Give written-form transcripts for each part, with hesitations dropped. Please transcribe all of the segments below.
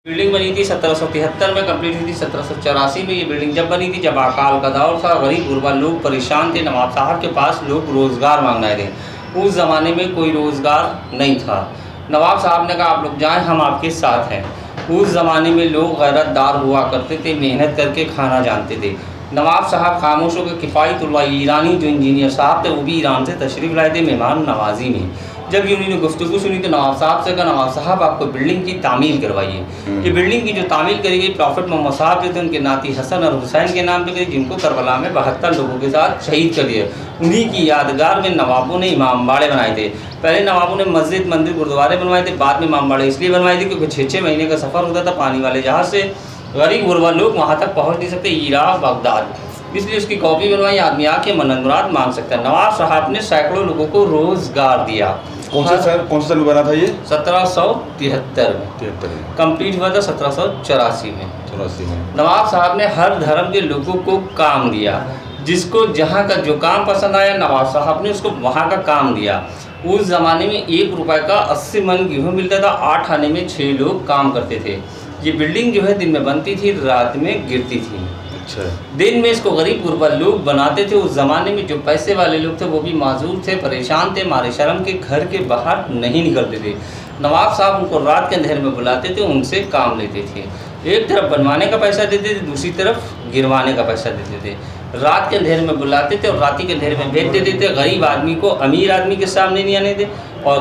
Building बनी थी 1773 में, कंप्लीट हुई थी 1784 में। ये बिल्डिंग जब बनी थी जब अकाल का दौर था, गरीब गुरबा लोग परेशान थे। नवाब साहब के पास लोग रोज़गार मांगने आए थे। उस ज़माने में कोई रोज़गार नहीं था। नवाब साहब ने कहा आप लोग जाएं, हम आपके साथ हैं। उस ज़माने में लोग गैरतदार हुआ करते थे, मेहनत करके खाना जानते थे। नवाब साहब खामोश होकर किफ़ायतुल्लाह ईरानी जो इंजीनियर साहब थे वो भी ईरान से तशरीफ़ लाए थे मेहमान नवाजी में। जब ये उन्होंने गुफ्तगू सुनी तो नवाब साहब से कहा नवाब साहब आपको बिल्डिंग की तामील करवाइए। ये बिल्डिंग की जो तामील करी गई प्रॉफिट मोहम्मद साहब जो थे उनके नाती हसन और हुसैन के नाम पे करी, जिनको करबला में 72 लोगों के साथ शहीद कर दिया। उन्हीं की यादगार में नवाबों ने इमाम बाड़े बनाए थे। पहले नवाबों ने मस्जिद मंदिर गुरुद्वारे बनवाए थे, बाद में इमाम बाड़े इसलिए बनवाए थे क्योंकि 6-6 महीने का सफ़र होता था पानी वाले जहाज़ से। गरीब गुरबा लोग वहाँ तक पहुँच नहीं सकते, इराक़ बगदाद, इसलिए उसकी कॉपी बनवाई, आदमी आके मन्नत मुराद मांग सकता है। नवाब साहब ने सैकड़ों लोगों को रोज़गार दिया। कौन सा साल में बना था ये? 1773 में। कंप्लीट हुआ था 1784 में। नवाब साहब ने हर धर्म के लोगों को काम दिया। जिसको जहाँ का जो काम पसंद आया नवाब साहब ने उसको वहाँ का काम दिया। उस ज़माने में 1 रुपये का 80 मन गेहूँ मिलता था। 8 आने में 6 लोग काम करते थे। ये बिल्डिंग जो है दिन में बनती थी, रात में गिरती थी। अच्छा। दिन में इसको गरीब गुरबा लोग बनाते थे। उस ज़माने में जो पैसे वाले लोग थे वो भी माजूर थे, परेशान थे, मारे शर्म के घर के बाहर नहीं निकलते थे। नवाब साहब उनको रात के अंधेरे में बुलाते थे, उनसे काम लेते थे। एक तरफ बनवाने का पैसा देते थे, दूसरी तरफ गिरवाने का पैसा देते थे। रात के अंधेरे में बुलाते थे और रात के अंधेरे में भेज देते थे। गरीब आदमी को अमीर आदमी के सामने नहीं आने थे और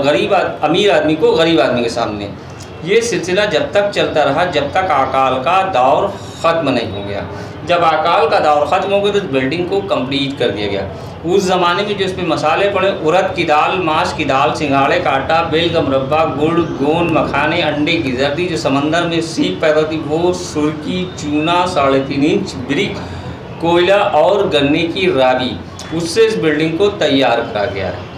अमीर आदमी को गरीब आदमी के सामने। ये सिलसिला जब तक चलता रहा जब तक अकाल का दौर ख़त्म नहीं हो गया। जब अकाल का दौर ख़त्म हो गया तो बिल्डिंग को कंप्लीट कर दिया गया। उस ज़माने में जो इसमें मसाले पड़े, उड़द की दाल, माश की दाल, सिंघाड़े का आटा, बेल का मुरब्बा, गुड़, गोंद, मखाने, अंडे की जर्दी, जो समंदर में सीप पैदा होती वो, सुर्की, चूना, 3.5 इंच ब्रिक, कोयला और गन्ने की रावी, उससे इस बिल्डिंग को तैयार करा गया है।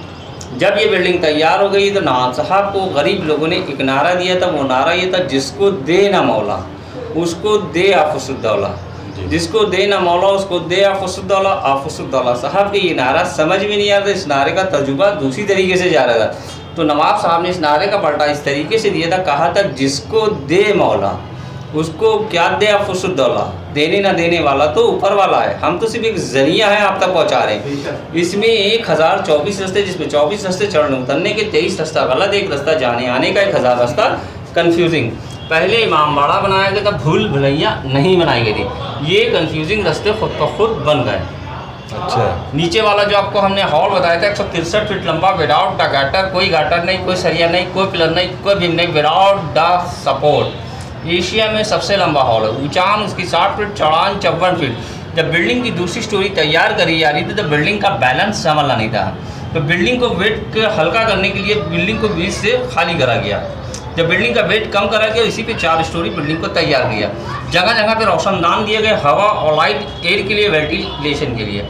जब ये बिल्डिंग तैयार हो गई तो नवाब साहब को गरीब लोगों ने एक नारा दिया था। वो नारा ये था, जिसको दे ना मौला उसको दे आफुसुद्दौला, जिसको दे ना मौला उसको दे आफुसुद्दौला, आफुसुद्दौला। साहब के ये नारा समझ में नहीं आ रहा था। इस नारे का तजुर्बा दूसरी तरीके से जा रहा था। तो नवाब साहब ने इस नारे का पलटा इस तरीके से दिया था, कहा था जिसको दे मौला उसको क्या दे आफुसुद्दौला, देने ना देने वाला तो ऊपर वाला है, हम तो सिर्फ एक जरिया है आप तक पहुंचा रहे हैं। इसमें 1024 रास्ते, जिसमें 24 रास्ते चढ़ने उतरने के, 23 रास्ता गलत, एक रास्ता जाने आने का, 1000 रास्ता कन्फ्यूजिंग। पहले इमाम बाड़ा बनाया गया था, भूल भुलैया नहीं बनाई गई थी। ये कन्फ्यूजिंग रास्ते खुद ब खुद बन गए। अच्छा। नीचे वाला जो आपको हमने हॉल बताया था 163 फीट लंबा, विदाउट द गाटर, कोई गाटर नहीं, कोई सरिया नहीं, कोई पिलर नहीं, कोई बीम नहीं, विदाउट द सपोर्ट। एशिया में सबसे लंबा हॉल है। ऊंचाई उसकी 60 फीट, चौड़ाई 54 फीट। जब बिल्डिंग की दूसरी स्टोरी तैयार करी जा रही थी तो बिल्डिंग का बैलेंस संभलना नहीं था। तो बिल्डिंग को वेट हल्का करने के लिए बिल्डिंग को बीच से खाली करा गया। जब बिल्डिंग का वेट कम करा गया इसी पे 4 स्टोरी बिल्डिंग को तैयार किया। जगह जगह पे रोशनदान दिए गए, हवा और लाइट एयर के लिए, वेंटिलेशन के लिए।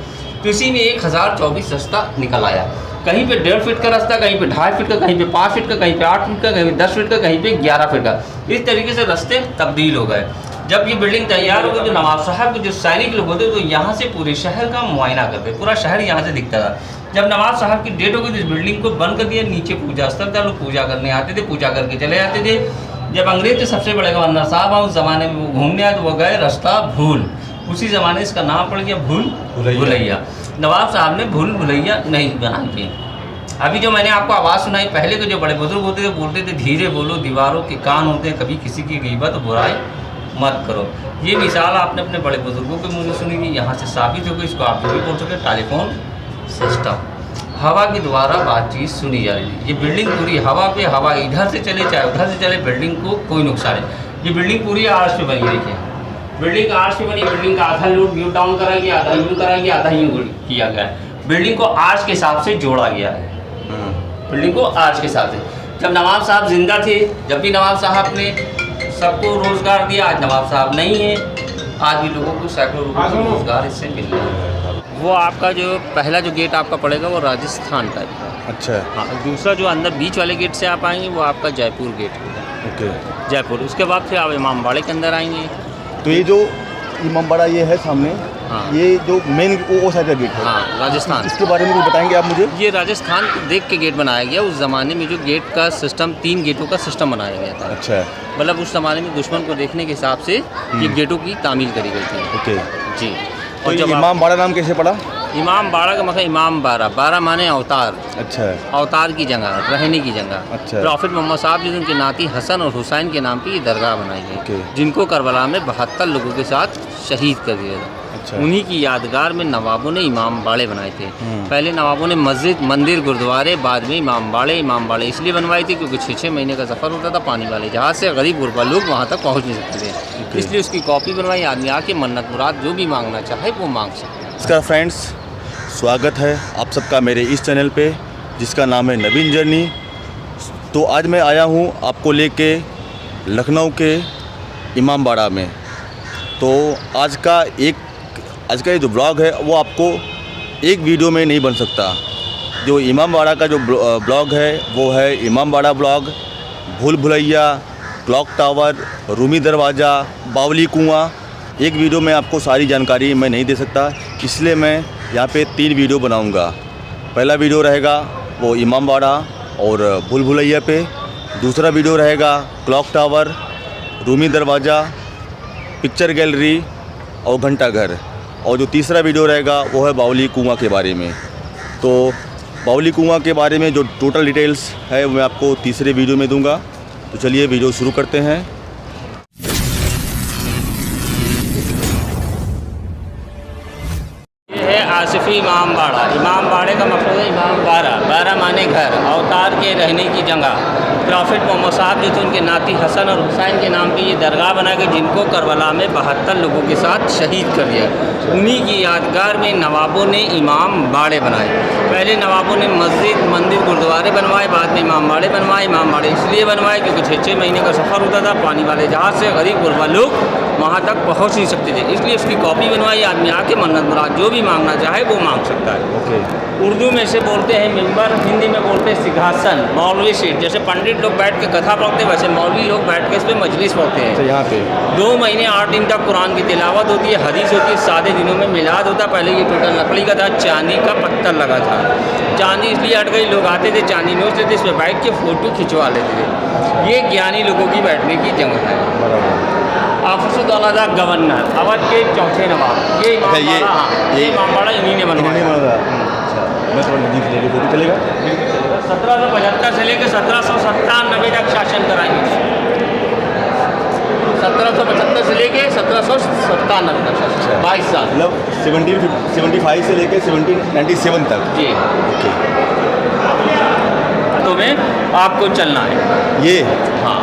तो इसी में 1024 रास्ता निकल आया। कहीं पे 1.5 फीट का रास्ता, कहीं पे 2.5 फीट का, कहीं पे 5 फीट का, कहीं पे 8 फीट का, कहीं पे 10 फीट का, कहीं पे 11 फीट का। इस तरीके से रास्ते तब्दील हो गए। जब ये बिल्डिंग तैयार हो गई तो नवाब साहब के जो सैनिक लोग होते तो यहाँ से पूरे शहर का मुआयना करते, पूरा शहर यहाँ से दिखता था। जब नवाब साहब की डेट हो गई तो इस बिल्डिंग को बंद कर दिया। नीचे पूजा स्थल था, लोग पूजा करने आते थे, पूजा करके चले जाते थे। जब अंग्रेज थे सबसे बड़े गवर्नर साहब उस ज़माने में वो घूमने आए तो वो गए रास्ता भूल, उसी ज़माने इसका नाम पड़ गया भूल भुलैया। नवाब साहब ने भूल भुलैया नहीं बनाई थी। अभी जो मैंने आपको आवाज़ सुनाई, पहले के जो बड़े बुजुर्ग होते थे बोलते थे धीरे बोलो दीवारों के कान होते हैं, कभी किसी की ग़ीबत बुराई मत करो। ये मिसाल आपने अपने बड़े बुजुर्गों के मुँह से सुनी थी, यहाँ से साबित हो गई। इसको आप भी बोल सकते। टेलीफोन सिस्टम, हवा के द्वारा बातचीत सुनी जा रही थी। ये बिल्डिंग पूरी हवा पे, हवा इधर से चले चाहे उधर से चले, बिल्डिंग को कोई नुकसान नहीं। ये बिल्डिंग पूरी आर्च पे बनी, देखिए बिल्डिंग आर्च पे बनी। बिल्डिंग का आधा व्यू डाउन करा गया, आधा यूँ करा गया, आधा यूँ किया गया है। बिल्डिंग को आर्च के हिसाब से जोड़ा गया है। बिल्डिंग को आर्च के हिसाब से। जब नवाब साहब जिंदा थे, जब भी नवाब साहब ने सबको रोज़गार दिया, आज नवाब साहब नहीं है, आज भी लोगों को सैकड़ों लोगों को रोज़गार इससे मिल रहा है। वो आपका जो पहला जो गेट आपका पड़ेगा वो राजस्थान टाइप का। अच्छा। हाँ, दूसरा जो अंदर बीच वाले गेट से आप आएंगे वो आपका जयपुर गेट होगा। ओके, जयपुर। उसके बाद फिर आप इमाम बाड़े के अंदर आएंगे। तो ये जो इमाम बाड़ा ये है सामने, हाँ। ये जो मेन वो साइड का गेट है। हाँ, राजस्थान। इसके बारे में कुछ बताएंगे आप मुझे? ये राजस्थान को देख के गेट बनाया गया। उस ज़माने में जो गेट का सिस्टम 3 गेटों का सिस्टम बनाया गया था। अच्छा। मतलब उस ज़माने में दुश्मन को देखने के हिसाब से ये गेटों की तामील करी गई थी। ओके। जी। तो ये इमाम बाड़ा नाम कैसे पड़ा? इमाम बाड़ा का मतलब इमाम बाड़ा, बाड़ा माने अवतार। अच्छा। अवतार की जगह, रहने की जगह। अच्छा। प्रॉफिट मोहम्मद साहब जी उनके नाती हसन और हुसैन के नाम पे ये दरगाह बनाई गई, ओके। जिनको करबला में 72 लोगों के साथ शहीद कर दिया था। अच्छा। उन्हीं की यादगार में नवाबों ने इमाम बाड़े बनाए थे। पहले नवाबों ने मस्जिद, मंदिर, गुरुद्वारे, बाद में इमाम बाड़े इसलिए बनवाए थे क्योंकि 6-6 महीने का सफ़र होता था पानी वाले जहाज़ से, गरीब गुरबा लोग वहाँ तक पहुँच नहीं सकते थे। इसलिए उसकी कॉपी बनवाई। आदमी आके मन्नत मुराद जो भी मांगना चाहे वो मांग सकते हैं। नमस्कार फ्रेंड्स, स्वागत है आप सबका मेरे इस चैनल पे जिसका नाम है नवीन जर्नी। तो आज मैं आया हूँ आपको लेके लखनऊ के इमाम बाड़ा में। तो आज का ये जो ब्लॉग है वो आपको एक वीडियो में नहीं बन सकता। जो इमाम बाड़ा का जो ब्लॉग है वो है इमाम बाड़ा ब्लॉग, भूल भुलैया, क्लॉक टावर, रूमी दरवाज़ा, बावली कुआं। एक वीडियो में आपको सारी जानकारी मैं नहीं दे सकता, इसलिए मैं यहाँ पे 3 वीडियो बनाऊँगा। पहला वीडियो रहेगा वो इमाम बाड़ा और भूल भुलैया पे, दूसरा वीडियो रहेगा क्लॉक टावर, रूमी दरवाज़ा, पिक्चर गैलरी और घंटा घर, और जो तीसरा वीडियो रहेगा वो है बावली कुआं के बारे में। तो बावली कुआं के बारे में जो टोटल डिटेल्स है वो मैं आपको तीसरे वीडियो में दूंगा। तो चलिए वीडियो शुरू करते हैं। आसिफी इमाम बाड़ा। इमाम बाड़े का मतलब है इमाम बाड़ा माने घर, अवतार के रहने की जगह। प्रॉफिट मोहम्मद साहब जो थे उनके नाती हसन और हुसैन के नाम पे ये दरगाह बना गई, जिनको करबला में 72 लोगों के साथ शहीद कर दिया। उन्हीं की यादगार में नवाबों ने इमाम बाड़े बनाए। पहले नवाबों ने मस्जिद, मंदिर, गुरुद्वारे बनवाए, बाद में इमाम बाड़े बनवाए। इमाम बाड़े इसलिए बनवाए क्योंकि 6-6 महीने का सफ़र होता था पानी वाले जहाज़ से, गरीब गुरबा लोग वहाँ तक पहुँच नहीं सकते थे। इसलिए उसकी कॉपी बनवाई। आदमी आके मन्नत मुराद जो भी मांगना चाहे वो मांग सकता है। ओके। उर्दू में से बोलते हैं मिंबर, हिंदी में बोलते हैं सिंहासन, मौलवी सीट। जैसे पंडित लोग बैठ के कथा पढ़ते हैं वैसे मौलवी लोग बैठ के इस पर मजलिस पढ़ते हैं। अच्छा, यहाँ पे 2 महीने 8 दिन तक कुरान की तिलावत होती है, हदीस होती है, सादे दिनों में मिलाद होता है। पहले ये टोटल लकड़ी का था, चांदी का पत्थर लगा था। चांदी इसलिए हट गई, लोग आते थे चांदी नोच लेते, इस पर बैठ के फ़ोटो खिंचवा लेते थे। ये ज्ञानी लोगों की बैठने की जगह है। ऑफिसर दौलत गवर्नर, अवध के चौथे नवाब। ये इमाम बाड़ा इन्हीं ने बनवाया। मैं थोड़ा नज़दीक लेके फोटो चलेगा। 1775 से लेकर 1797 तक शासन कराएंगे। 1775 से लेकर 1797 तक शासन, 22 साल। मतलब 1775 से लेकर 1797 तक। जी। ओके। तो में आपको चलना है। ये हाँ,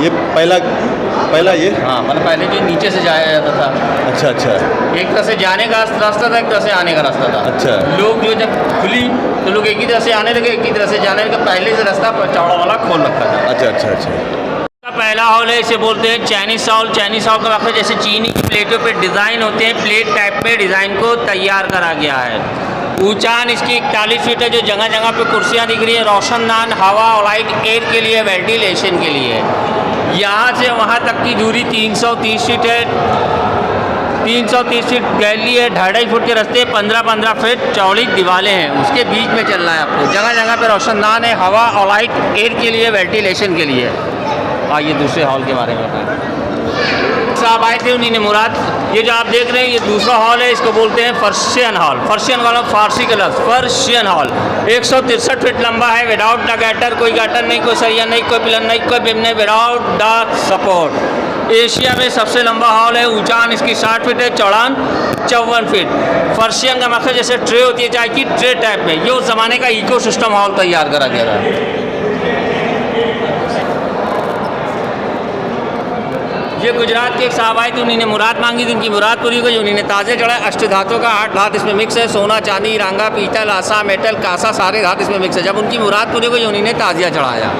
ये पहला ये। हाँ, मतलब पहले जो नीचे से जाया जाता था। अच्छा अच्छा। एक तरह से जाने का रास्ता था, एक तरह से आने का रास्ता था। अच्छा। लोग जो जब खुली तो लोग एक ही तरह से आने लगे, एक ही तरह से जाने लगे। पहले से रास्ता चौड़ा वाला खोल रखा था। अच्छा अच्छा अच्छा। पहला हॉल है, इसे बोलते हैं चाइनीज हॉल। चाइनीज हॉल का मतलब जैसे चीनी की प्लेटों पे डिज़ाइन होते हैं, प्लेट टाइप में डिज़ाइन को तैयार करा गया है। ऊंचान इसकी 41 फीट है। जो जगह जगह पे कुर्सियाँ दिख रही हैं, रोशनदान, हवा और लाइट एयर के लिए, वेंटिलेशन के लिए। यहाँ से वहाँ तक की दूरी 330 फीट है। 330 फीट गैलरी है, 2.5 फुट के रास्ते, 15-15 फीट चौड़ी दीवारें हैं। उसके बीच में चलना है आपको। जगह जगह पे रोशनदान है, हवा और लाइट एयर के लिए, वेंटिलेशन के लिए। आइए दूसरे हॉल के बारे में बताएं। साहब आए थे, उन्हीं ने मुराद। ये जो आप देख रहे हैं ये दूसरा हॉल है, इसको बोलते हैं पर्शियन हॉल। पर्शियन वाला फारसी का लफ्ज़ पर्शियन हॉल। 163 फीट लंबा है, विदाउट द गैटर। कोई गैटर नहीं, कोई सरिया नहीं, कोई पिलर नहीं, कोई बिम नहीं, विदाउट द सपोर्ट। एशिया में सबसे लंबा हॉल है। ऊंचान इसकी 60 फीट है, चौड़ान 54 फीट। पर्शियन का मतलब जैसे ट्रे होती है चाय की, ट्रे टाइप में। ये उस ज़माने का इकोसिस्टम हॉल तैयार करा गया था। ये गुजरात के एक साहब आए थे, उन्हीं ने मुराद मांगी थी, उनकी मुराद पूरी हुई। उन्हीं ने ताज़े चढ़ाए। अष्ट धातु का 8 धात इसमें मिक्स है। सोना, चांदी, रांगा, पीतल, आसा, मेटल, कासा, सारे धात इसमें मिक्स है। जब उनकी मुराद पूरी हुई उन्हीं ने ताजिया चढ़ाया।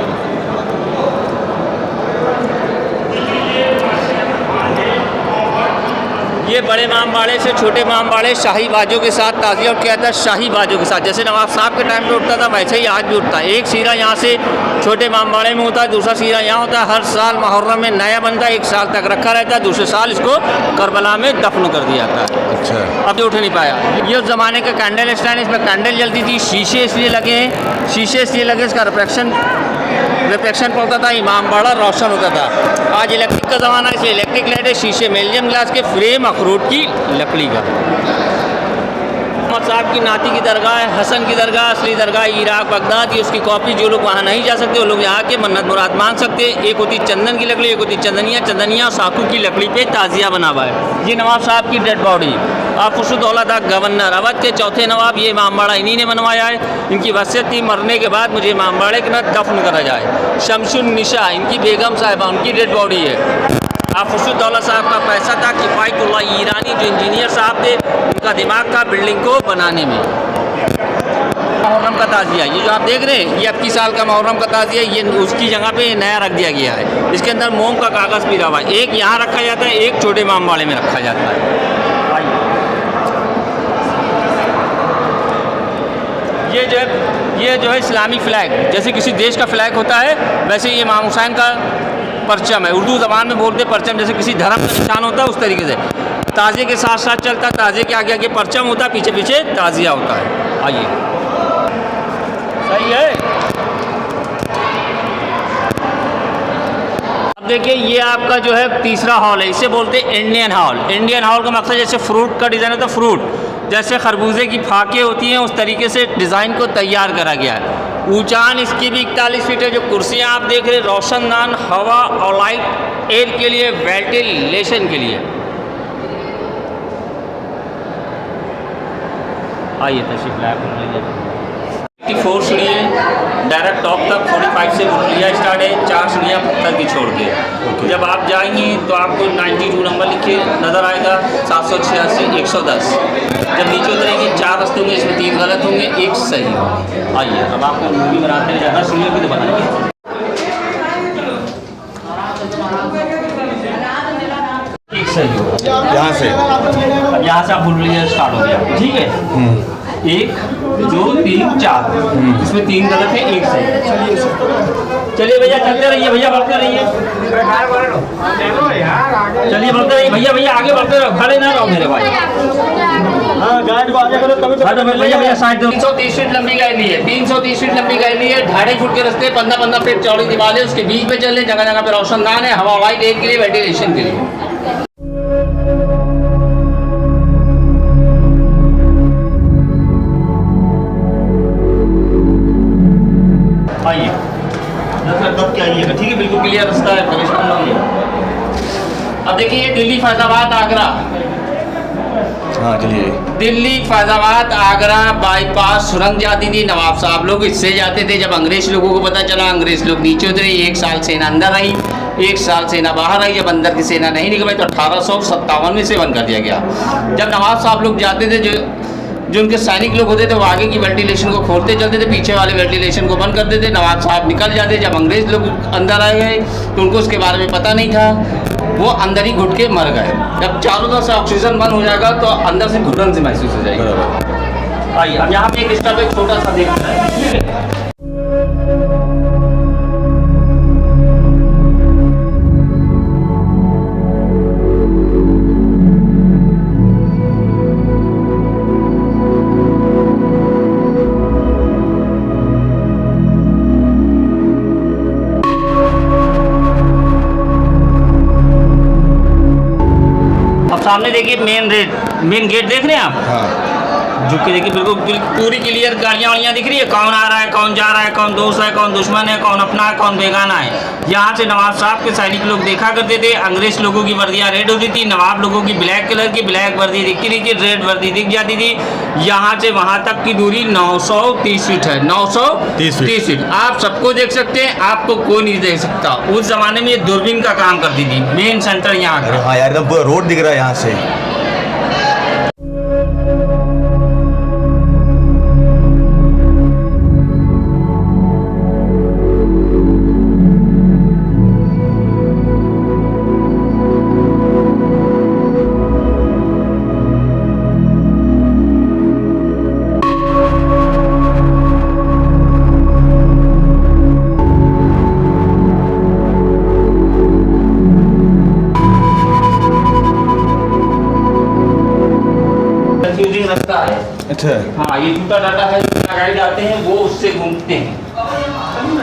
ये बड़े इमामबाड़े से छोटे इमामबाड़े शाही बाजों के साथ ताज़िया उठ के आता है, शाही बाजों के साथ। जैसे नवाब साहब के टाइम पे उठता था वैसे ही आज भी उठता है। एक सीरा यहाँ से छोटे इमामबाड़े में होता है, दूसरा सीरा यहाँ होता है। हर साल मुहर्रम में नया बनता है, 1 साल तक रखा रहता है, दूसरे साल इसको करबला में दफन कर दिया जाता है। अच्छा। अब तो उठ नहीं पाया। ये उस ज़माने का कैंडल स्टैंड, इसमें कैंडल जलती थी। शीशे इसलिए लगे हैं, शीशे इसलिए लगे इसका रिफ्लेक्शन पड़ता था, इमामबाड़ा रोशन होता था। आज इलेक्ट्रिक का ज़माना है, इसलिए इलेक्ट्रिक लाइट है। शीशे मेलजियम ग्लास के, फ्रेम अखरोट की लकड़ी का। मोहम्मद साहब की नाती की दरगाह है, हसन की दरगाह, असली दरगाह इराक बगदाद। ये उसकी कॉपी, जो लोग वहाँ नहीं जा सकते वो लोग यहाँ के मन्नत मुराद मांग सकते हैं। एक होती चंदन की लकड़ी, एक होती चंदनिया साखू की लकड़ी पे ताज़िया बना हुआ है। ये नवाब साहब की डेड बॉडी। खुशदौला था गवर्नर, अवध के चौथे नवाब। ये इमामबाड़ा इन्हीं ने बनवाया है। इनकी वसीयत थी मरने के बाद मुझे इमामबाड़े के अंदर दफन करा जाए। शमसुन निशा इनकी बेगम साहिबा, उनकी डेड बॉडी है। खुशदौला साहब का पैसा था। किफ़ायतुल्लाह ईरानी जो इंजीनियर साहब थे, उनका दिमाग था बिल्डिंग को बनाने में। मुहर्रम का ताज़िया, ये जो आप देख रहे हैं, ये 21 साल का मुहर्रम का ताज़िया, ये उसकी जगह पे नया रख दिया गया है। इसके अंदर मोम का कागज़ भी रहा है। एक यहाँ रखा जाता है, एक छोटे इमामबाड़े में रखा जाता है। ये जो है इस्लामी फ़्लैग, जैसे किसी देश का फ़्लैग होता है वैसे ये इमाम हुसैन का परचम है। उर्दू ज़बान में बोलते परचम, जैसे किसी धर्म का निशान होता है उस तरीके से। ताज़िए के साथ साथ चलता है, ताज़िए के आगे आगे परचम होता है, पीछे पीछे ताज़िया होता है। आइए, सही है। अब देखिए, ये आपका जो है तीसरा हॉल है, इसे बोलते हैं इंडियन हॉल। इंडियन हॉल का मकसद जैसे फ्रूट का डिज़ाइन होता है, फ्रूट जैसे खरबूजे की फाके होती हैं उस तरीके से डिज़ाइन को तैयार करा गया है। ऊंचान इसकी भी 41 फीट है। जो कुर्सियाँ आप देख रहे हैं, रोशनदान, हवा और लाइट एयर के लिए, वेंटिलेशन के लिए। आइए तशरीफ लाए। 54 सीढ़ी है, डायरेक्ट टॉप तक 45 से सीढ़ियाँ स्टार्ट है, 4 सीढ़ियाँ पत्थर की छोड़ के। जब आप जाएंगे तो आपको 92 नंबर लिखे नज़र आएगा, 786, 110। जब नीचे उतरेंगे 4 रास्ते होंगे, इसमें 3 गलत होंगे, 1 सही होगा। आइए अब आपको मूवी बनाते हैं, ज़्यादा सीढ़ियों की तो बनाएंगे। एक सही होगा यहाँ से। अब यहाँ से आप बुलबुलिया स्टार्ट हो गया, ठीक है। 1 2 3 4, इसमें 3 गलत है, 1 सही। चलिए भैया, चलते रहिए भैया, बढ़ते रहिए। चलिए बढ़ते रहिए भैया, भैया आगे बढ़ते रहो, खड़े ना रहो मेरे भाई। गाइड को आगे करो तभी तो। भैया भैया साइड दो। 330 फीट लंबी गैलरी है, 330 फीट लंबी गैलरी है। 2.5 फुट के रास्ते, 15-15 फीट चौड़ी दीवार है। उसके बीच में चल रहे, जगह जगह पे रोशनदान है, हवा लाइट एयर के लिए, वेंटिलेशन के लिए। आइए तब क्या आइएगा, ठीक है, बिल्कुल क्लियर रास्ता है, प्रवेश करना है। अब देखिए, ये दिल्ली फैजाबाद आगरा। हाँ चलिए। दिल्ली फैजाबाद आगरा बाईपास सुरंग जाती थी, नवाब साहब लोग इससे जाते थे। जब अंग्रेज लोगों को पता चला, अंग्रेज लोग नीचे उतरे। 1 साल सेना अंदर आई, 1 साल सेना बाहर आई। जब अंदर की सेना नहीं निकल पाई तो 1857 में से बंद कर दिया गया। जब नवाब साहब लोग जाते थे, जो उनके सैनिक लोग होते थे, वो आगे की वेंटिलेशन को खोलते चलते थे, पीछे वाले वेंटिलेशन को बंद कर देते। नवाब साहब निकल जाते। जब अंग्रेज लोग अंदर आए गए तो उनको उसके बारे में पता नहीं था, वो अंदर ही घुट के मर गए। जब चारों तरफ से ऑक्सीजन बंद हो जाएगा तो अंदर से घुटन से महसूस हो जाएगी। आइए अब यहाँ पे एक स्टेप एक छोटा सा देखना है। सामने देखिए मेन गेट देख रहे हैं आप। हाँ। झुक के देखिए, बिल्कुल पूरी क्लियर गाड़ियाँ वाड़ियाँ दिख रही है। कौन आ रहा है, कौन जा रहा है, कौन दोस्त है, कौन दुश्मन है, कौन अपना है, कौन बेगाना है। यहाँ से नवाब साहब के सैनिक लोग देखा करते थे। अंग्रेज लोगों की वर्दियाँ रेड होती थी, नवाब लोगों की ब्लैक कलर की ब्लैक वर्दी दिखती नहीं थी, रेड वर्दी दिख जाती थी। यहाँ से वहाँ तक की दूरी 930 फीट है, 930 फीट। आप सबको देख सकते हैं, आपको कोई नहीं देख सकता। उस जमाने में ये दूरबीन का काम करती थी। मेन सेंटर यहाँ का। हाँ यार, एकदम पूरा रोड दिख रहा है यहाँ से। अच्छा, हाँ, ये टूटा डाटा है, गाइड आते हैं वो उससे घूमते हैं।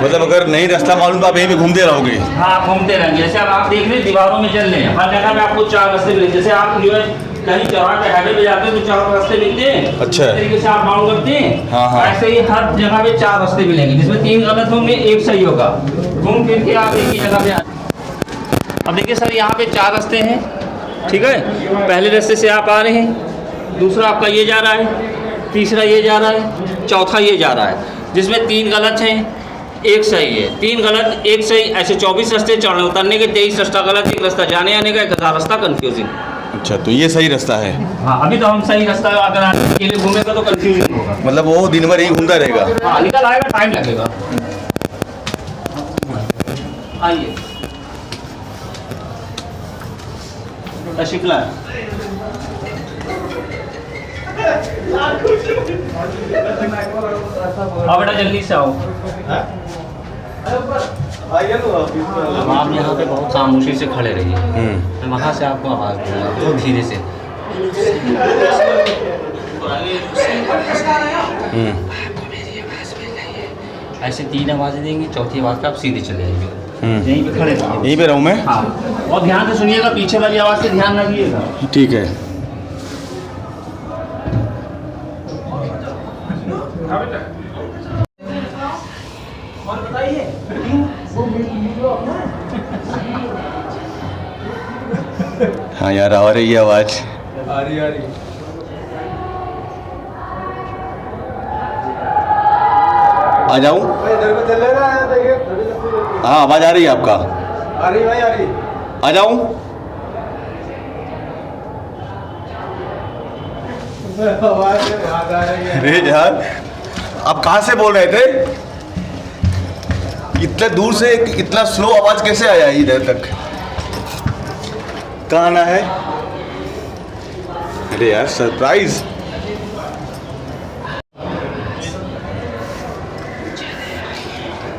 मतलब अगर नहीं रास्ता मालूम तो आप यहीं पे घूमते रहोगे? हाँ, घूमते रहेंगे। जैसे अब आप देख रहे हैं दीवारों में चल रहे हैं, हर जगह में आपको 4 रास्ते मिलेंगे। जैसे आप जो है कहीं चौराहे पे हाईवे पे जाते हैं तो 4 रास्ते मिलते हैं। अच्छा। इस तरीके से आप माउंट करते हैं। हाँ, हाँ। ऐसे ही हर जगह पे 4 रास्ते मिलेंगे, जिसमें 3 गलत होंगे, 1 सही होगा। घूम फिर के आप एक ही जगह पे अब देखिए सर, यहाँ पे 4 रास्ते हैं, ठीक है। पहले रास्ते से आप आ रहे हैं, दूसरा आपका ये जा रहा है, तीसरा ये जा रहा है, चौथा ये जा रहा है, जिसमें 3 गलत हैं, 1 सही है। 3 गलत 1 सही, ऐसे 24 रास्ते चढ़ने उतरने के, 23 रास्ता गलत, 1 रास्ता जाने आने का, 1000 रास्ता कन्फ्यूजिंग। अच्छा, तो ये सही रास्ता है? हाँ, अभी तो हम सही रास्ता, अगर आप अकेले घूमेगा तो कन्फ्यूजिंग होगा। मतलब वो दिन भर यही घूमता रहेगा? हाँ, निकल आएगा, टाइम लगेगा। आइए शिकला बेटा जल्दी से आओ। आप यहाँ पे बहुत खामोशी से खड़े रहिए, मैं वहाँ से आपको आवाज़ दूंगा बहुत धीरे से। ऐसे 3 आवाज़ें देंगे, चौथी आवाज़ पे आप सीधे चले जाएंगे। यहीं पे खड़े रहिए। यहीं पे रहूँ मैं? हाँ, और ध्यान से सुनिएगा, पीछे वाली आवाज़ पे ध्यान रखिएगा। ठीक है। और बताइए हाँ यार, आ रही है आवाज़। आ रही आ जाऊँ? इधर को चले रहा है, देखिए हाँ, आवाज़ आ रही है आपका? आ रही भाई, आ रही। आ जाऊँ? आवाज याद आ रही है। अरे यार, आप कहाँ से बोल रहे थे? इतने दूर से इतना स्लो आवाज़ कैसे आया इधर तक? कहाँ आना है? अरे यार, सरप्राइज।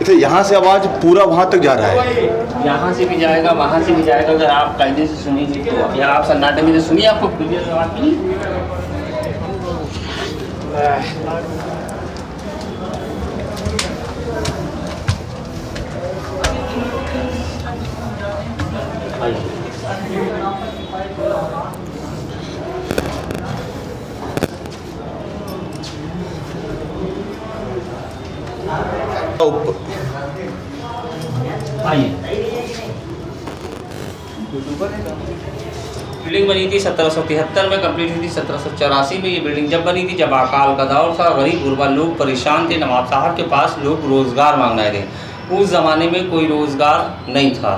इधर यहाँ से आवाज़ पूरा वहाँ तक जा रहा है? यहाँ से भी जाएगा, वहाँ से भी जाएगा। अगर आप कायदे से सुनिए तो, या आप सन्नाटे में से सुनिए, आपको क्लियर आवाज़ मिली। आइए, बिल्डिंग बनी थी 1773 में, कंप्लीट हुई थी 1784 में। ये बिल्डिंग जब बनी थी जब अकाल का दौर था, गरीब गुरबा लोग परेशान थे। नवाब साहब के पास लोग रोज़गार मांगने आए थे। उस ज़माने में कोई रोज़गार नहीं था।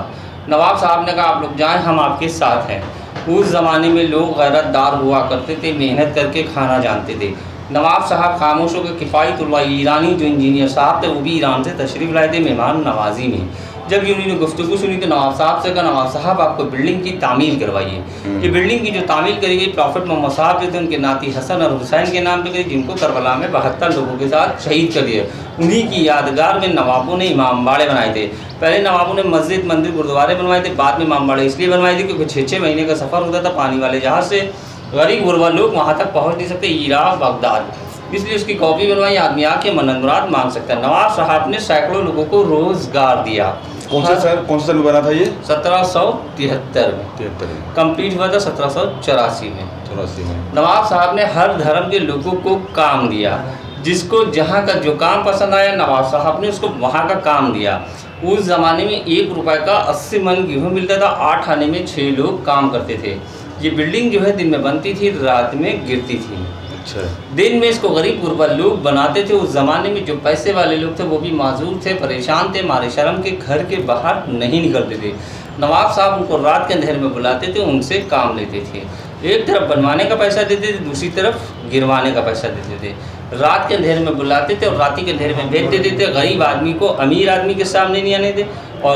नवाब साहब ने कहा आप लोग जाएं, हम आपके साथ हैं। उस ज़माने में लोग गैरतदार हुआ करते थे, मेहनत करके खाना जानते थे। नवाब साहब खामोशों के किफ़ायतुल्लाह ईरानी जो इंजीनियर साहब थे वो भी ईरान से तशरीफ़ लाए थे मेहमान नवाजी में। जब उन्होंने गुफ्तगू सुनी तो नवाब साहब से कहा नवाब साहब आपको बिल्डिंग की तामील करवाइए। ये बिल्डिंग की जो तामील करी गई प्रॉफिट मोहम्मद साहब जो थे उनके नाती हसन और हुसैन के नाम पे करी, जिनको करबला में 72 लोगों के साथ शहीद कर दिया। उन्हीं की यादगार में नवाबों ने इमाम बाड़े बनाए थे। पहले नवाबों ने मस्जिद मंदिर गुरुद्वारे बनवाए थे, बाद में इमाम बाड़े इसलिए बनवाए थे क्योंकि 6-6 महीने का सफ़र होता था पानी वाले जहाज़ से। गरीब गुरबा लोग वहाँ तक पहुँच नहीं सकते, इराक़ बगदाद, इसलिए उसकी कॉपी बनवाई। आदमी आके मन्नत मुराद मांग सकता है। नवाब साहब ने सैकड़ों लोगों को रोज़गार दिया। कौन से साल में बना था ये? 1773 में। 73 में कंप्लीट हुआ था 1784 में। 84 में। नवाब साहब ने हर धर्म के लोगों को काम दिया। जिसको जहाँ का जो काम पसंद आया नवाब साहब ने उसको वहाँ का काम दिया। उस ज़माने में 1 रुपये का 80 मन गेहूँ मिलता था। 8 आने में 6 लोग काम करते थे। ये बिल्डिंग जो है दिन में बनती थी, रात में गिरती थी। अच्छा। दिन में इसको गरीब गुरबा लोग बनाते थे। उस ज़माने में जो पैसे वाले लोग थे वो भी माजूर थे, परेशान थे, मारे शर्म के घर के बाहर नहीं निकलते थे। नवाब साहब उनको रात के अंधेरे में बुलाते थे, उनसे काम लेते थे। एक तरफ बनवाने का पैसा देते थे, दूसरी तरफ गिरवाने का पैसा देते थे। रात के अंधेरे में बुलाते थे और रात के अंधेरे में भेज देते थे। गरीब आदमी को अमीर आदमी के सामने नहीं आने थे और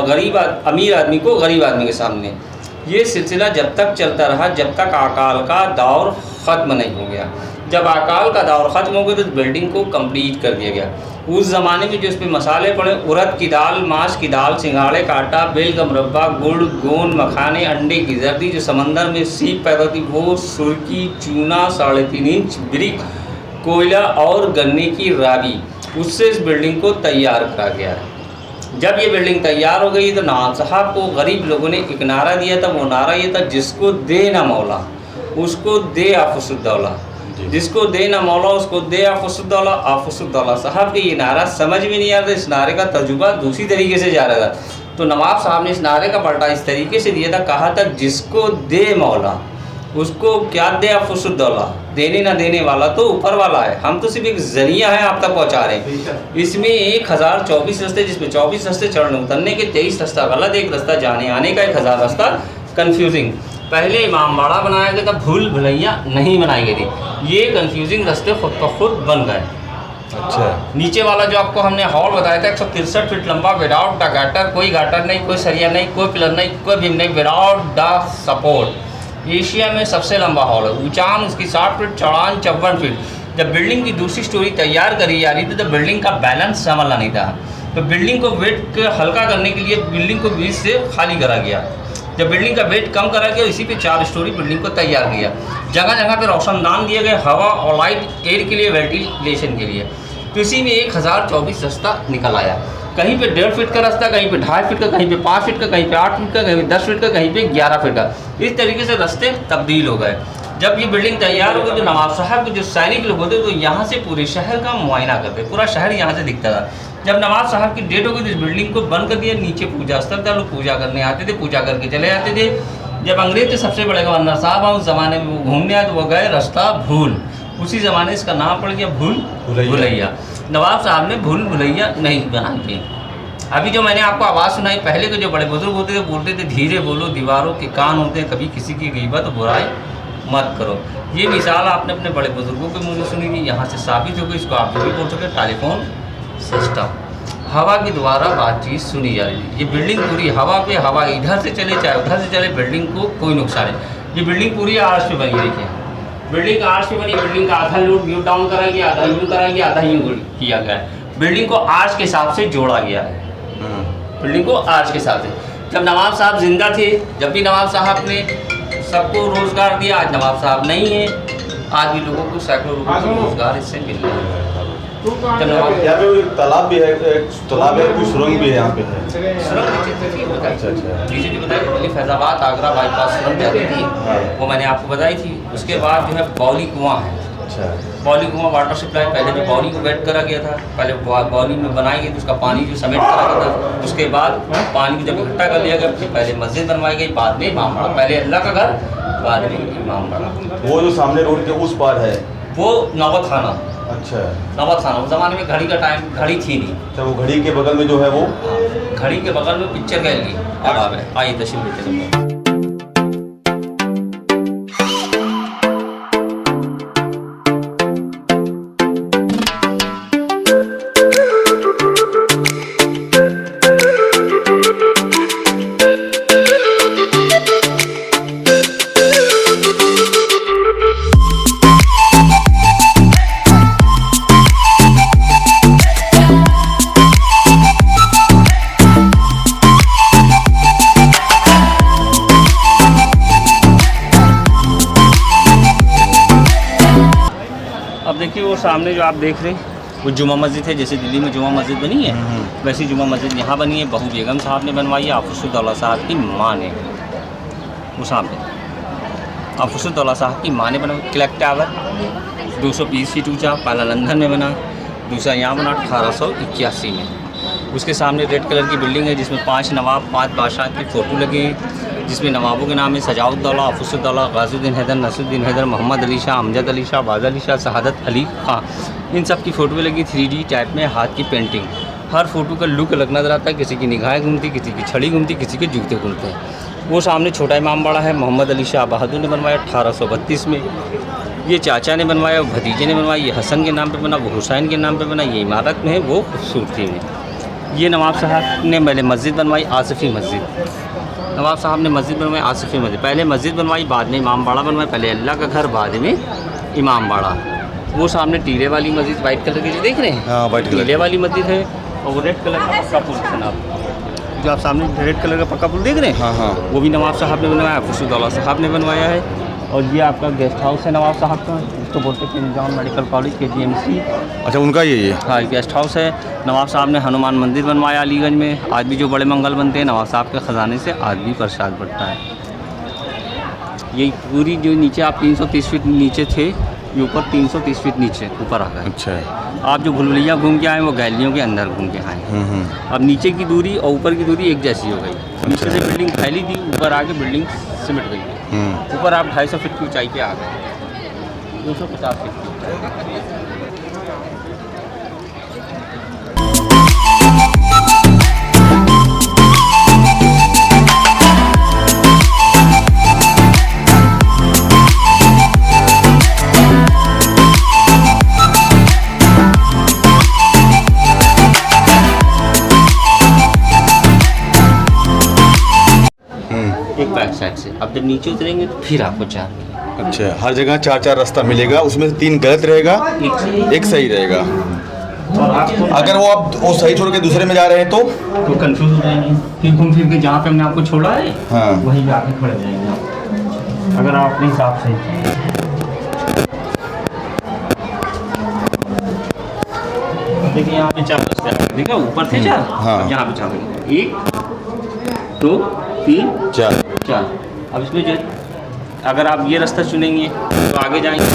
अमीर आदमी को गरीब आदमी के सामने। ये सिलसिला जब तक चलता रहा जब तक अकाल का दौर ख़त्म नहीं हो गया। जब अकाल का दौर ख़त्म हो गया तो बिल्डिंग को कंप्लीट कर दिया गया। उस ज़माने में जो इसमें मसाले पड़े, उड़द की दाल, माश की दाल, सिंघाड़े का आटा, बेल का मुरब्बा, गुड़, गोंद, मखाने, अंडे की जर्दी, जो समंदर में सीप पैदा होती वो, सुरकी, चूना, 3.5 इंच ब्रिक, कोयला और गन्ने की रावी उससे इस बिल्डिंग को तैयार करा गया है। जब ये बिल्डिंग तैयार हो गई तो नवाब साहब को गरीब लोगों ने एक नारा दिया था। वो नारा ये था, जिसको दे ना मौला उसको दे आफुसुद्दौला, जिसको दे ना मौला उसको दे आफुसुद्दौला। आफुसुद्दौला साहब के ये नारा समझ में नहीं आ रहा था। इस नारे का तर्जुमा दूसरी तरीके से जा रहा था, तो नवाब साहब ने इस नारे का पलटा इस तरीके से दिया था, कहा था जिसको दे मौला उसको क्या दे आफुसुद्दौला, देने ना देने वाला तो ऊपर वाला है, हम तो सिर्फ एक जरिया है आप तक पहुंचा रहे हैं। इसमें 1024 रास्ते, जिसमें 24 रास्ते चढ़ने उतरने के, 23 रास्ता गलत, एक रास्ता जाने आने का, 1000 रास्ता कन्फ्यूजिंग। पहले इमामबाड़ा बनाया गया था, भूल भुलैया नहीं बनाई गई थी। ये कन्फ्यूजिंग रास्ते खुद ब खुद बन गए। अच्छा, नीचे वाला जो आपको हमने हॉल बताया था 163 फीट लंबा, विदाउट द गाटर, कोई गाटर नहीं, कोई सरिया नहीं, कोई पिलर नहीं, कोई बीम नहीं, विदाउट द सपोर्ट। एशिया में सबसे लंबा हॉल है। ऊंचाई उसकी 60 फीट, चौड़ाई 54 फीट। जब बिल्डिंग की दूसरी स्टोरी तैयार करी जा रही थी तो बिल्डिंग का बैलेंस संभलना नहीं था, तो बिल्डिंग को वेट के हल्का करने के लिए बिल्डिंग को बीच से खाली करा गया। जब बिल्डिंग का वेट कम करा गया, इसी पे 4 स्टोरी बिल्डिंग को तैयार किया। जगह जगह पे रोशनदान दिए गए, हवा और लाइट एयर के लिए, वेंटिलेशन के लिए। तो इसी में 1024 रास्ता निकल आया। कहीं पे 1.5 फीट का रास्ता, कहीं पे 2.5 फीट का, कहीं पे 5 फीट का, कहीं पे 8 फीट का, कहीं पे 10 फीट का, कहीं पे 11 फीट का। इस तरीके से रास्ते तब्दील हो गए। जब ये बिल्डिंग तैयार हो गई तो नवाब साहब के जो सैनिक लोग होते तो यहाँ से पूरे शहर का मुआयना करते, पूरा शहर यहाँ से दिखता था। जब नवाब साहब की डेट हो गई तो इस बिल्डिंग को बंद कर दिया। नीचे पूजा स्थल था, लोग पूजा करने आते थे, पूजा करके चले जाते थे। जब अंग्रेज थे सबसे बड़े गवर्नर साहब उस ज़माने में वो घूमने आए तो वो गए रास्ता भूल, उसी ज़माने इसका नाम पड़ गया भूल भुलैया। नवाब साहब ने भूल भुलैया नहीं बनाई थी। अभी जो मैंने आपको आवाज़ सुनाई, पहले के जो बड़े बुजुर्ग होते थे बोलते थे धीरे बोलो, दीवारों के कान होते हैं, कभी किसी की गीबत बुराई मत करो। ये मिसाल आपने अपने बड़े बुजुर्गों के मुँह से सुनी थी, यहाँ से साबित हो गई। इसको आप भी बोल सकते। टेलीफोन सिस्टम, हवा के द्वारा बातचीत सुनी जा रही है। ये बिल्डिंग पूरी हवा पे, हवा इधर से चले चाहे उधर से चले, बिल्डिंग को कोई नुकसान नहीं। ये बिल्डिंग पूरी आर्च पे बनी, देखिए बिल्डिंग आर्च पे बनी। बिल्डिंग का आधा लोड व्यू डाउन करा गया, आधा यूँ करा गया, आधा यूँ किया गया है। बिल्डिंग को आर्च के हिसाब से जोड़ा गया है, बिल्डिंग को आर्च के साथ है। जब नवाब साहब जिंदा थे, जब भी नवाब साहब ने सबको रोज़गार दिया, आज नवाब साहब नहीं है, आज भी लोगों को सैकड़ों रुपये का रोज़गार इससे मिल रहा है। यहाँ पे एक तालाब भी है, एक तालाब है, कुछ सुरंग भी है यहाँ पे है। सुरंग अच्छा, नीचे जो बताया दिल्ली फैजाबाद आगरा बाईपास सुरंग जाती थी, वो मैंने आपको बताई थी। उसके बाद जो है बौली कुआँ है। अच्छा, बौली कुआँ वाटर सप्लाई, पहले जो बौली को वेट करा गया था, पहले बौली में बनाई गई तो उसका पानी जो समेट करा गया था, उसके बाद पानी को जब इकट्ठा कर लिया गया, फिर पहले मस्जिद बनवाई गई, बाद में इमामबाड़ा। पहले अल्लाह का घर, बाद में इमामबाड़ा। वो जो सामने रोड के उस पार है वो नौबत खाना। अच्छा, नौबत खाना उस ज़माने में घड़ी का टाइम, घड़ी थी नहीं। अच्छा, वो घड़ी के बगल में जो है वो, घड़ी के बगल में पिक्चर गैलरी अब है। आइए तशरीफ लेते हैं। देखिए वो सामने जो आप देख रहे हैं वो जुमा मस्जिद है। जैसे दिल्ली में जुमा मस्जिद बनी है, वैसी जुमा मस्जिद यहाँ बनी है। बहू बेगम साहब ने बनवाई है, आफुसुद्दौला साहब की माँ ने। वो सामने आफुसुद्दौला साहब की माँ ने बनवाई। क्लॉक टावर 220 फीट ऊँचा, पहला लंदन में बना, दूसरा यहाँ बना 1881 में। उसके सामने रेड कलर की बिल्डिंग है जिसमें 5 नवाब 5 बादशाह की फ़ोटो लगे हैं, जिसमें नवाबों के नाम है सजाउद्दौला, आफुसुद्दौला, गाज़ुद्दीन हैदर, नसरुद्दीन हैदर, मोहम्मद अली शाह, अमजद अली शाह, बाज़ अली शाह, शहादत अली खां। इन सब की फ़ोटो लगी 3D टाइप में, हाथ की पेंटिंग। हर फ़ोटो का लुक अलग नज़र आता है। किसी की निगाहें घूमती, किसी की छड़ी घूमती, किसी के जूते घूमते हैं। वो सामने छोटा इमामबाड़ा है, मोहम्मद अली शाह बहादुर ने बनवाया 1832 में। ये चाचा ने बनवाया, भतीजे ने बनवाया। ये हसन के नाम पे बना, वो हुसैन के नाम पे बना। ये इमारत में है, वो खूबसूरती में। ये नवाब साहब ने पहले मस्जिद बनवाई, आसिफ़ी मस्जिद। नवाब साहब ने मस्जिद बनवाई, आसिफ़ी मस्जिद। पहले मस्जिद बनवाई, बाद में इमामबाड़ा बनवाई। पहले अल्लाह का घर, बाद में इमामबाड़ा। वो सामने टीले वाली मस्जिद वाइट कलर की जो देख रहे हैं, हाँ, वाइट कलर टीले वाली मस्जिद है। और वो रेड कलर का पोजीशन आप जो आप सामने रेड कलर का पक्का पुल देख रहे हैं, हाँ हाँ। वो भी नवाब साहब ने बनवाया, खुर्शीदौला साहब ने बनवाया है। और ये आपका गेस्ट हाउस है नवाब साहब का, इसको बोलते हैं king John medical college KGMC। अच्छा, उनका ये हाँ, गेस्ट हाउस है। नवाब साहब ने हनुमान मंदिर बनवाया अलीगंज में। आज भी जो बड़े मंगल बनते हैं नवाब साहब के ख़जाने से आज भी प्रसाद बढ़ता है। ये पूरी जो नीचे आप 330 फीट नीचे थे, ये ऊपर 330 फीट नीचे ऊपर आ गए। अच्छा है। आप जो भूलभुलैया घूम के आए वो गैलियों के अंदर घूम के आए। अब नीचे की दूरी और ऊपर की दूरी एक जैसी हो गई। नीचे से बिल्डिंग फैली थी, ऊपर आके बिल्डिंग सिमट गई। ऊपर आप 250 फीट की ऊंचाई पे आ गए, 250 फीट की ऊंचाई। एक बैक साइड से अब जब नीचे उतरेंगे तो फिर आपको 4 मिलेगा। अच्छा, हर जगह 4-4 रास्ता मिलेगा, उसमें से 3 गलत रहेगा, एक सही रहेगा। और आपको अगर वो सही छोड़ के दूसरे में जा रहे हैं तो कंफ्यूज हो जाएंगे, फिर घूम फिर के जहाँ पे हमने आपको छोड़ा है हाँ। वहीं पे आके खड़े हो जाएंगे आप, अगर आप अपने हिसाब से। देखिए यहाँ पे 4 रास्ते आ गए, देखा ऊपर थे 4, हाँ। अब यहाँ पे 4, 1 2 3 4। अब इसमें जो अगर आप ये रास्ता चुनेंगे तो आगे जाएंगे,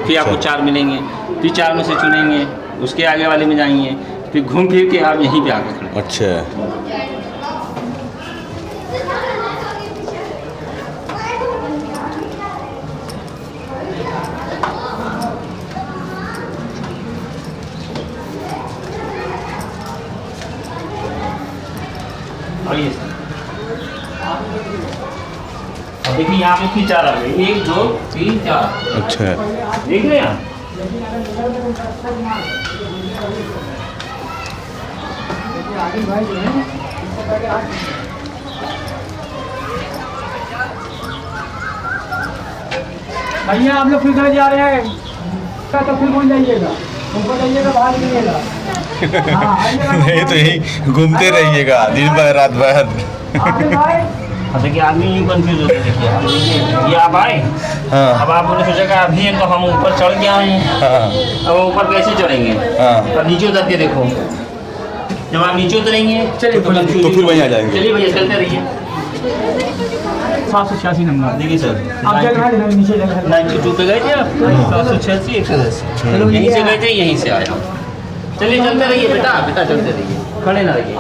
फिर आपको 4 मिलेंगे, फिर 4 में से चुनेंगे, उसके आगे वाले में जाएंगे, फिर घूम फिर के आप यहीं पे आके खड़े। अच्छा, आइए सर। अब देखिए यहाँ पे फिर 4 आ गए, 1 2 3 4। अच्छा, देख रहे हैं आप? भैया आप लोग फिर कहाँ जा रहे हैं? तो फिर कौन जाइएगा? ऊपर जाइएगा, बाहर निकलिएगा। नहीं तो यही घूमते रहिएगा दिन भर रात भर। अब देखिए आदमी यूँ कंफ्यूज होते हैं। देखिए आप देखिए, ये आप आए, हाँ अब आपने सोचेगा अभी हैं तो हम ऊपर चढ़ के आए हैं, हाँ अब ऊपर कैसे चढ़ेंगे? हाँ। अब नीचे उतर के देखो, जब आप नीचे उतरेंगे चलिए तो फिर वहीं आ जाएंगे। चलिए भैया चलते रहिए। 786 नंबर। देखिए सर, आप जगह नीचे जगह 92 पे गए थे आप, 786 110 यहीं से गए थे, यहीं से आया। चलिए चलते रहिए बेटा, चलते रहिए, खड़े ना रहिए।